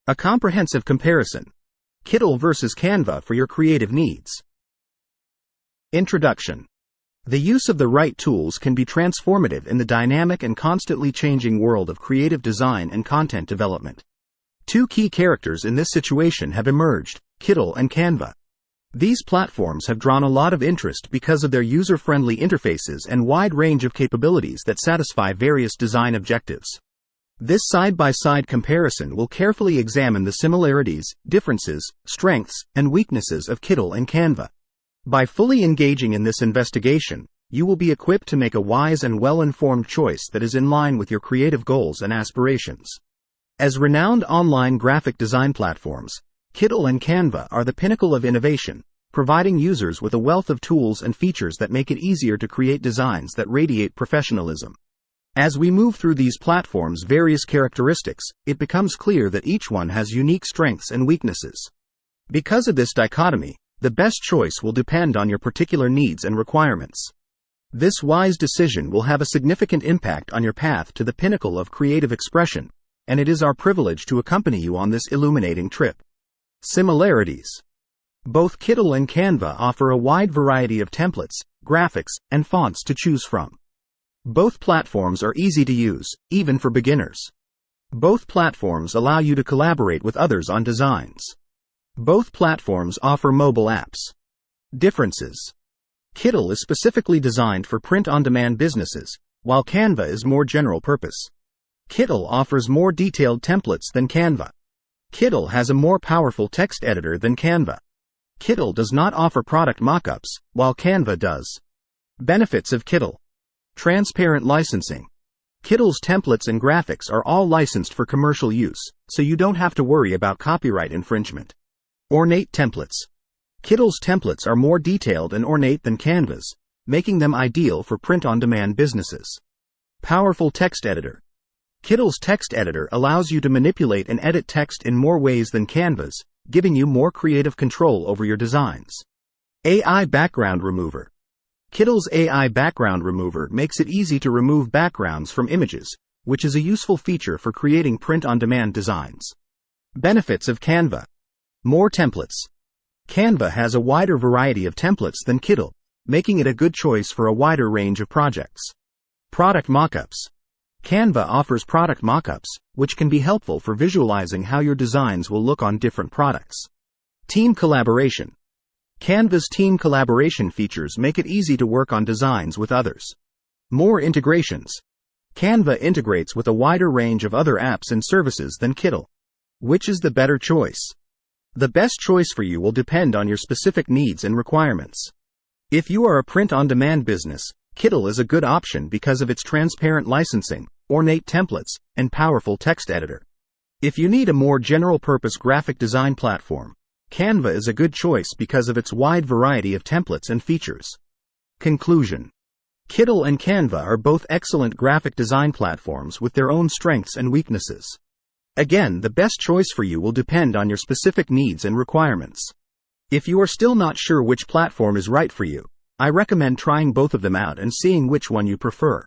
A comprehensive comparison. Kittl versus Canva for your creative needs. Introduction. The use of the right tools can be transformative in the dynamic and constantly changing world of creative design and content development. Two key characters in this situation have emerged, Kittl and Canva. These platforms have drawn a lot of interest because of their user-friendly interfaces and wide range of capabilities that satisfy various design objectives. This side-by-side comparison will carefully examine the similarities, differences, strengths, and weaknesses of Kittl and Canva. By fully engaging in this investigation, you will be equipped to make a wise and well-informed choice that is in line with your creative goals and aspirations. As renowned online graphic design platforms, Kittl and Canva are the pinnacle of innovation, providing users with a wealth of tools and features that make it easier to create designs that radiate professionalism. As we move through these platforms' various characteristics, it becomes clear that each one has unique strengths and weaknesses. Because of this dichotomy, the best choice will depend on your particular needs and requirements. This wise decision will have a significant impact on your path to the pinnacle of creative expression, and it is our privilege to accompany you on this illuminating trip. Similarities. Both Kittl and Canva offer a wide variety of templates, graphics, and fonts to choose from. Both platforms are easy to use, even for beginners. Both platforms allow you to collaborate with others on designs. Both platforms offer mobile apps. Differences. Kittl is specifically designed for print-on-demand businesses, while Canva is more general purpose. Kittl offers more detailed templates than Canva. Kittl has a more powerful text editor than Canva. Kittl does not offer product mockups, while Canva does. Benefits of Kittl. Transparent licensing. Kittl's templates and graphics are all licensed for commercial use, so you don't have to worry about copyright infringement. Ornate templates. Kittl's templates are more detailed and ornate than Canva's, making them ideal for print-on-demand businesses. Powerful text editor. Kittl's text editor allows you to manipulate and edit text in more ways than Canva's, giving you more creative control over your designs. AI background remover. Kittl's AI background remover makes it easy to remove backgrounds from images, which is a useful feature for creating print-on-demand designs. Benefits of Canva. More templates. Canva has a wider variety of templates than Kittl, making it a good choice for a wider range of projects. Product mockups. Canva offers product mockups, which can be helpful for visualizing how your designs will look on different products. Team collaboration. Canva's team collaboration features make it easy to work on designs with others. More integrations. Canva integrates with a wider range of other apps and services than Kittl. Which is the better choice? The best choice for you will depend on your specific needs and requirements. If you are a print-on-demand business, Kittl is a good option because of its transparent licensing, ornate templates, and powerful text editor. If you need a more general-purpose graphic design platform, Canva is a good choice because of its wide variety of templates and features. Conclusion. Kittl and Canva are both excellent graphic design platforms with their own strengths and weaknesses. Again, the best choice for you will depend on your specific needs and requirements. If you are still not sure which platform is right for you, I recommend trying both of them out and seeing which one you prefer.